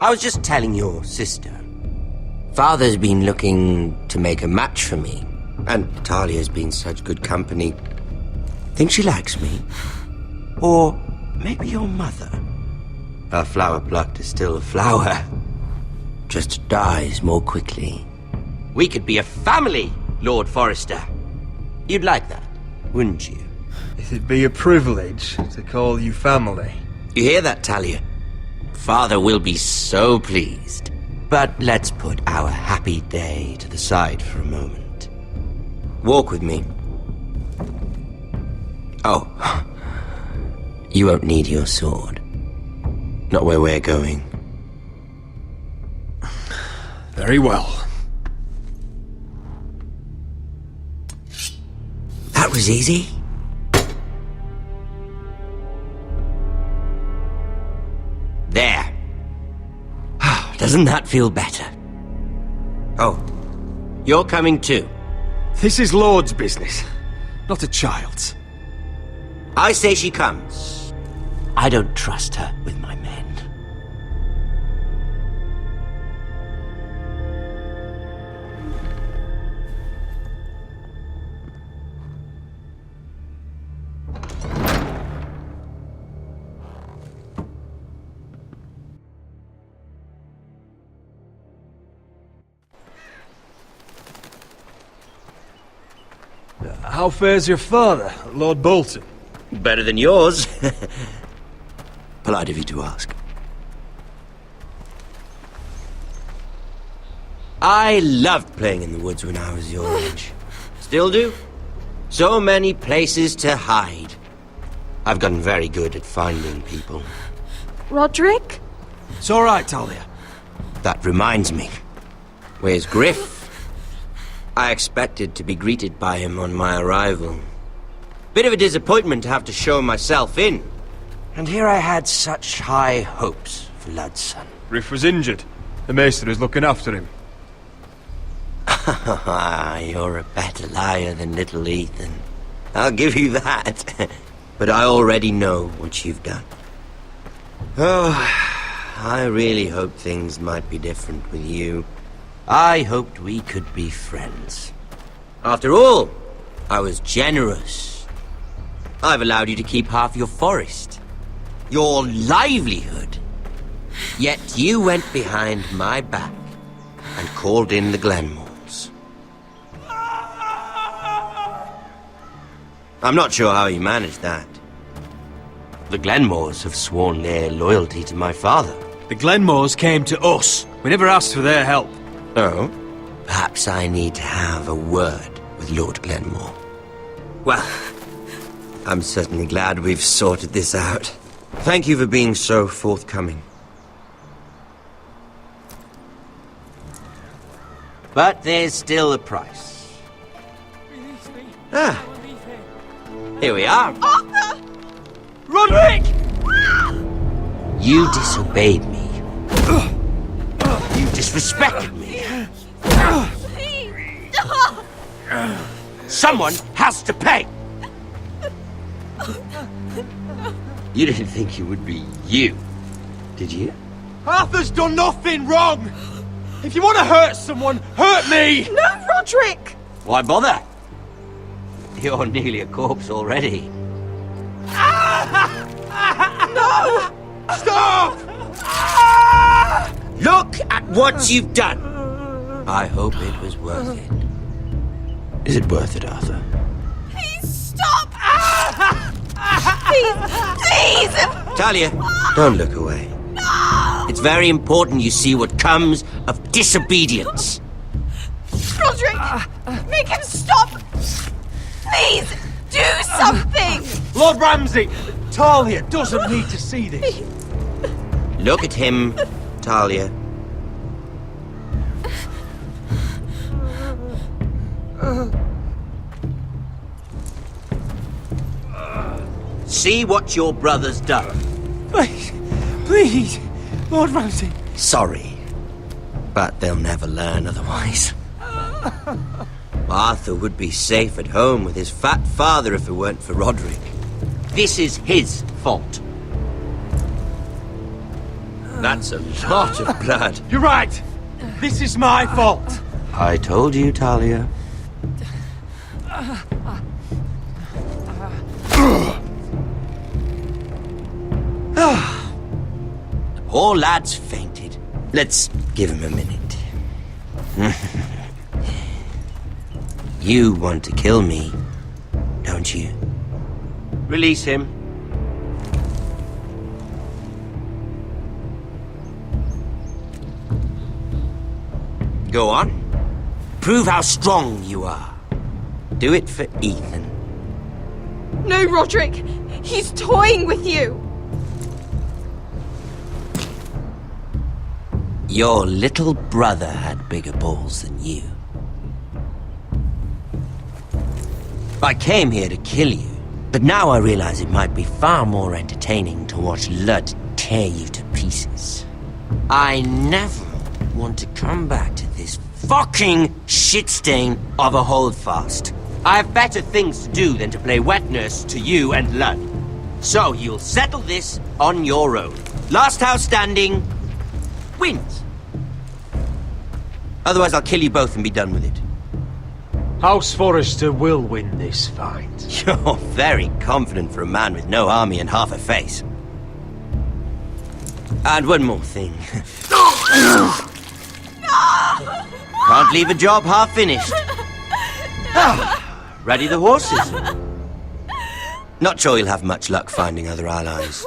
I was just telling your sister. Father's been looking to make a match for me, and Talia's been such good company. Think she likes me? Or maybe your mother? A flower plucked is still a flower, just dies more quickly. We could be a family, Lord Forrester. You'd like that, wouldn't you? It'd be a privilege to call you family. You hear that, Talia? Father will be so pleased. But let's put our happy day to the side for a moment. Walk with me. Oh, you won't need your sword. Not where we're going. Very well. That was easy. There. Doesn't that feel better? Oh, you're coming too. This is Lord's business, not a child's. I say she comes. I don't trust her with my men. How fares your father, Lord Bolton? Better than yours. Polite of you to ask. I loved playing in the woods when I was your age. Still do. So many places to hide. I've gotten very good at finding people. Roderick? It's all right, Talia. That reminds me. Where's Griff? I expected to be greeted by him on my arrival. Bit of a disappointment to have to show myself in. And here I had such high hopes for Ludson. Griff was injured. The maester is looking after him. You're a better liar than little Ethan. I'll give you that. But I already know what you've done. Oh, I really hoped things might be different with you. I hoped we could be friends. After all, I was generous. I've allowed you to keep half your forest. Your livelihood. Yet you went behind my back and called in the Glenmores. I'm not sure how you managed that. The Glenmores have sworn their loyalty to my father. The Glenmores came to us. We never asked for their help. Oh? Perhaps I need to have a word with Lord Glenmore. Well, I'm certainly glad we've sorted this out. Thank you for being so forthcoming. But there's still a price. Ah, here we are. Arthur! Roderick! You disobeyed me. You disrespected me. Please! Someone has to pay! You didn't think it would be you, did you? Arthur's done nothing wrong! If you want to hurt someone, hurt me! No, Roderick! Why bother? You're nearly a corpse already. No! Stop! Look at what you've done! I hope it was worth it. Is it worth it, Arthur? Please stop! Please! Please! Talia, don't look away. No! It's very important you see what comes of disobedience. Roderick! Make him stop! Please! Do something! Lord Ramsay! Talia doesn't need to see this. Look at him, Talia. See what your brother's done. Please, please, Lord Ramsay. Sorry, but they'll never learn otherwise. Arthur would be safe at home with his fat father if it weren't for Roderick. This is his fault. That's a lot of blood. You're right. This is my fault. I told you, Talia. The poor lad's fainted. Let's give him a minute. You want to kill me, don't you? Release him. Go on. Prove how strong you are. Do it for Ethan. No, Roderick! He's toying with you! Your little brother had bigger balls than you. I came here to kill you, but now I realize it might be far more entertaining to watch Lud tear you to pieces. I never want to come back to this fucking shit stain of a holdfast. I have better things to do than to play wet nurse to you and Lud. So you'll settle this on your own. Last house standing wins. Otherwise I'll kill you both and be done with it. House Forrester will win this fight. You're very confident for a man with no army and half a face. And one more thing. Can't leave a job half finished. Ready the horses? Not sure you'll have much luck finding other allies.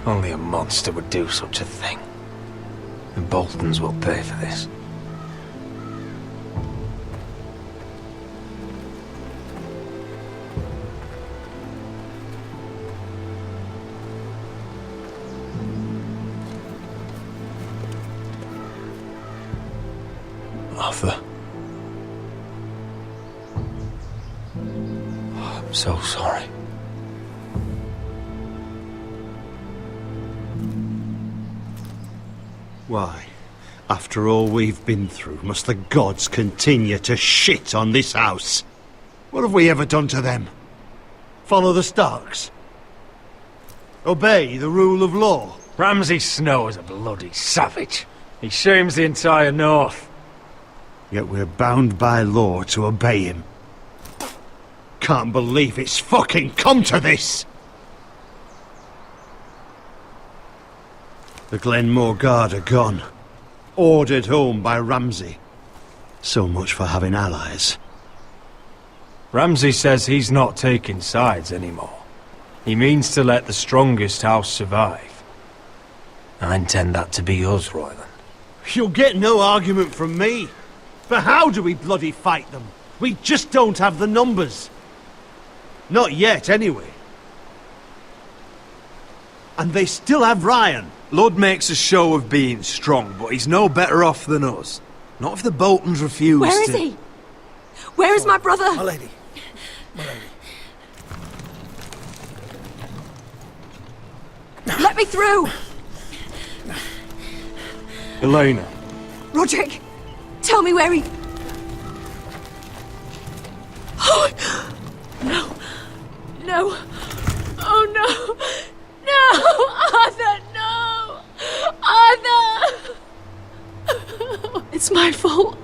Only a monster would do such a thing. The Boltons will pay for this. Arthur. Oh, I'm so sorry. Why, after all we've been through, must the gods continue to shit on this house? What have we ever done to them? Follow the Starks? Obey the rule of law? Ramsay Snow is a bloody savage. He shames the entire North. Yet we're bound by law to obey him. Can't believe it's fucking come to this! The Glenmore Guard are gone. Ordered home by Ramsay. So much for having allies. Ramsay says he's not taking sides anymore. He means to let the strongest house survive. I intend that to be us, Royland. You'll get no argument from me. But how do we bloody fight them? We just don't have the numbers. Not yet, anyway. And they still have Ryan. Lud makes a show of being strong, but he's no better off than us. Not if the Boltons refuse to... Where is he? Where is my brother? My lady. My lady. Let me through! Elena. Roderick, tell me where he... Oh, no. No. Oh, no. No! Arthur, no! Arthur! It's my fault.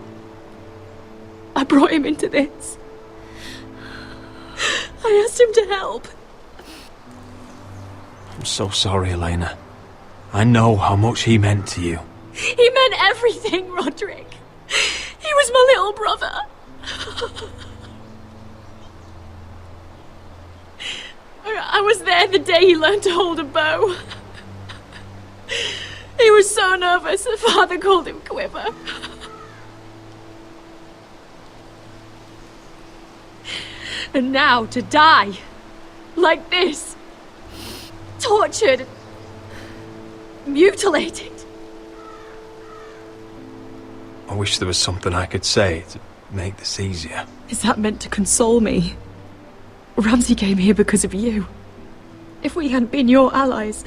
I brought him into this. I asked him to help. I'm so sorry, Elena. I know how much he meant to you. He meant everything, Roderick. He was my little brother. I was there the day he learned to hold a bow. He was so nervous, the father called him Quiver. And now to die, like this, tortured, mutilated. I wish there was something I could say to make this easier. Is that meant to console me? Ramsay came here because of you. If we hadn't been your allies...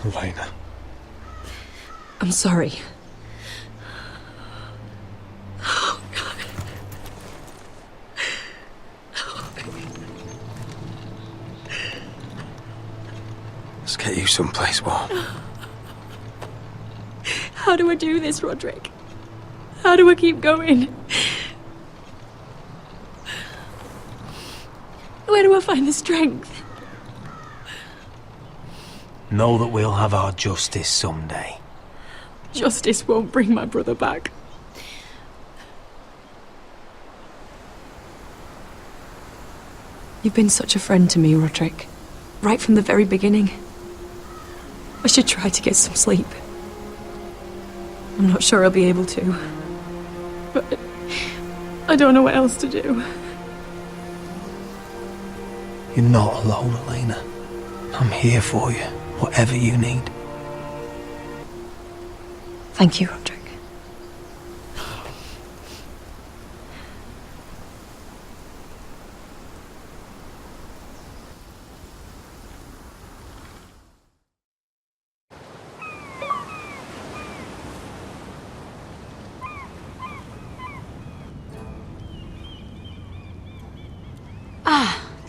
Elena. I'm sorry. Oh, God. Let's get you someplace warm. How do I do this, Roderick? How do I keep going? Where do I find the strength? Know that we'll have our justice someday. Justice won't bring my brother back. You've been such a friend to me, Roderick. Right from the very beginning. I should try to get some sleep. I'm not sure I'll be able to. But I don't know what else to do. You're not alone, Elena. I'm here for you, whatever you need. Thank you, Roderick.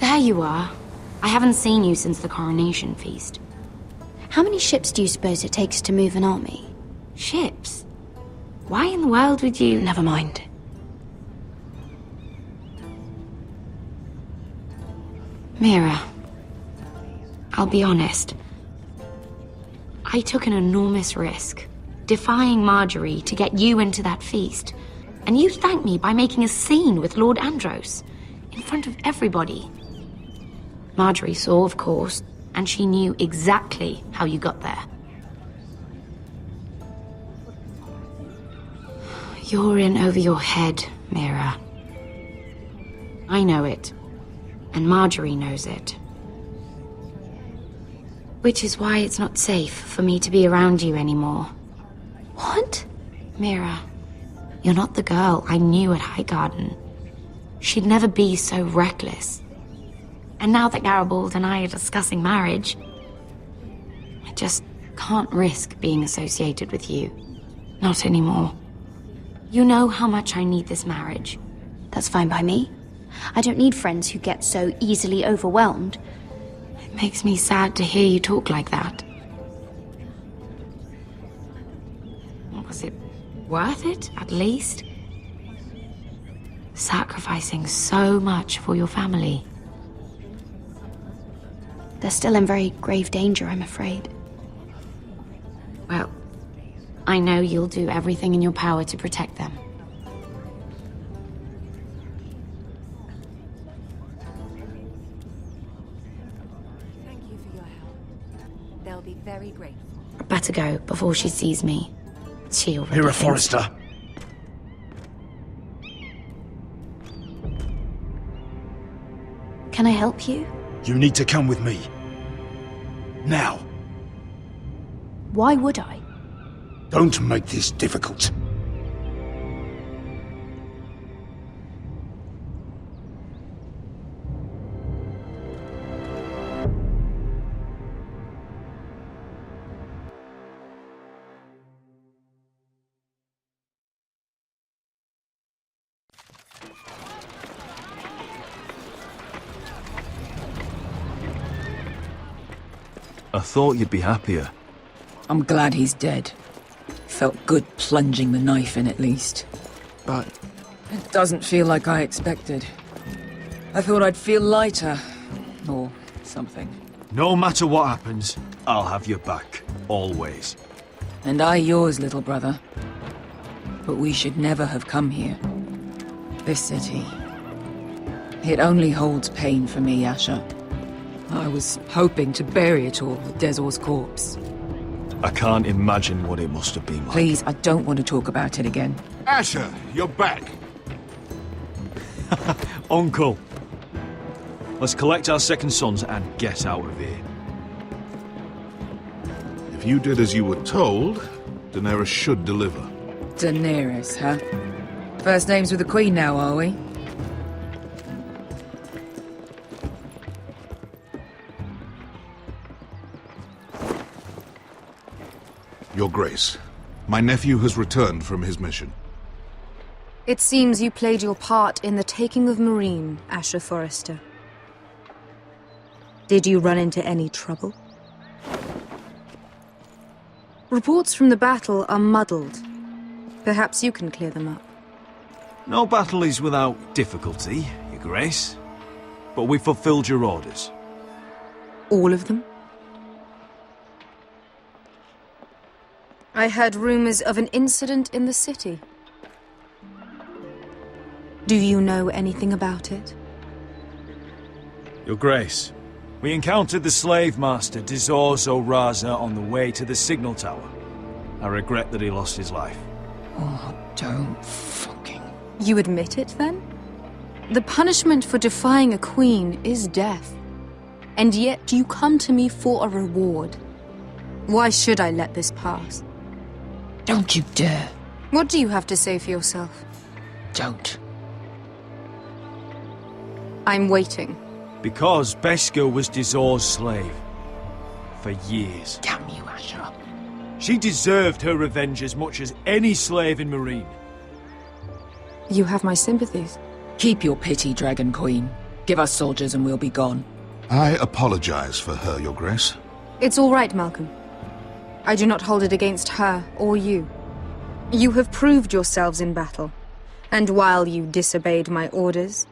There you are. I haven't seen you since the coronation feast. How many ships do you suppose it takes to move an army? Ships? Why in the world would you... Never mind. Mira, I'll be honest. I took an enormous risk, defying Marjorie to get you into that feast. And you thanked me by making a scene with Lord Andros, in front of everybody. Marjorie saw, of course, and she knew exactly how you got there. You're in over your head, Mira. I know it, and Marjorie knows it. Which is why it's not safe for me to be around you anymore. What? Mira, you're not the girl I knew at Highgarden. She'd never be so reckless. And now that Garibald and I are discussing marriage, I just can't risk being associated with you. Not anymore. You know how much I need this marriage. That's fine by me. I don't need friends who get so easily overwhelmed. It makes me sad to hear you talk like that. Was it worth it, at least? Sacrificing so much for your family. They're still in very grave danger, I'm afraid. Well, I know you'll do everything in your power to protect them. Thank you for your help. They'll be very grateful. I'd better go before she sees me. She already Mira thinks- Forrester. Can I help you? You need to come with me. Now. Why would I? Don't make this difficult. I thought you'd be happier. I'm glad he's dead. Felt good plunging the knife in at least. But it doesn't feel like I expected. I thought I'd feel lighter. Or something. No matter what happens, I'll have your back. Always. And I yours, little brother. But we should never have come here. This city. It only holds pain for me, Asher. I was hoping to bury it all with Dezor's corpse. I can't imagine what it must have been like. Please, I don't want to talk about it again. Asher, you're back. Uncle. Let's collect our second sons and get out of here. If you did as you were told, Daenerys should deliver. Daenerys, huh? First names with the Queen now, are we? Your Grace, my nephew has returned from his mission. It seems you played your part in the taking of Marine, Asher Forrester. Did you run into any trouble? Reports from the battle are muddled. Perhaps you can clear them up. No battle is without difficulty, Your Grace. But we fulfilled your orders. All of them? I heard rumors of an incident in the city. Do you know anything about it? Your Grace, we encountered the slave master Dizor Zoraza on the way to the signal tower. I regret that he lost his life. Oh, don't fucking... You admit it, then? The punishment for defying a queen is death. And yet you come to me for a reward. Why should I let this pass? Don't you dare. What do you have to say for yourself? Don't. I'm waiting. Because Beskha was Dizor's slave. For years. Damn you, Asher. She deserved her revenge as much as any slave in Marine. You have my sympathies. Keep your pity, Dragon Queen. Give us soldiers and we'll be gone. I apologize for her, Your Grace. It's all right, Malcolm. I do not hold it against her or you. You have proved yourselves in battle, and while you disobeyed my orders,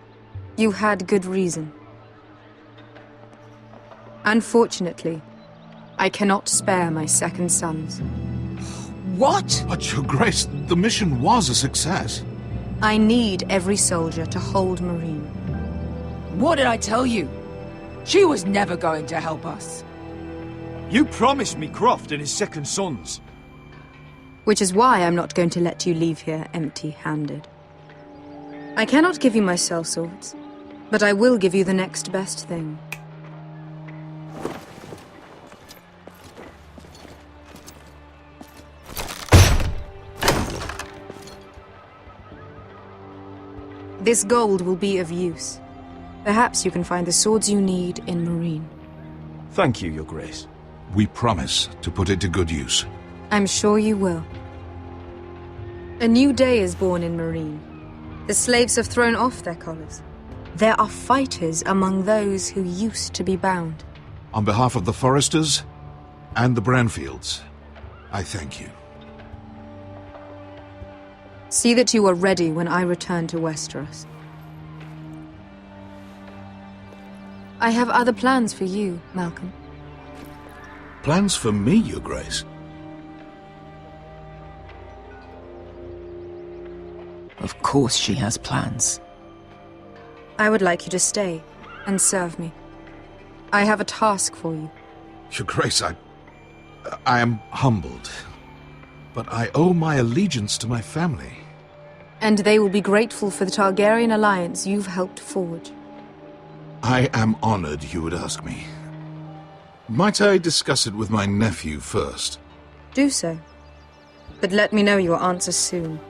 you had good reason. Unfortunately, I cannot spare my second sons. What? But, Your Grace, the mission was a success. I need every soldier to hold Marine. What did I tell you? She was never going to help us. You promised me Croft and his second sons. Which is why I'm not going to let you leave here empty-handed. I cannot give you my sellswords, but I will give you the next best thing. This gold will be of use. Perhaps you can find the swords you need in Marine. Thank you, Your Grace. We promise to put it to good use. I'm sure you will. A new day is born in Marine. The slaves have thrown off their collars. There are fighters among those who used to be bound. On behalf of the Forresters and the Branfields, I thank you. See that you are ready when I return to Westeros. I have other plans for you, Malcolm. Plans for me, Your Grace? Of course she has plans. I would like you to stay and serve me. I have a task for you. Your Grace, I am humbled, but I owe my allegiance to my family. And they will be grateful for the Targaryen alliance you've helped forge. I am honored you would ask me. Might I discuss it with my nephew first? Do so. But let me know your answer soon.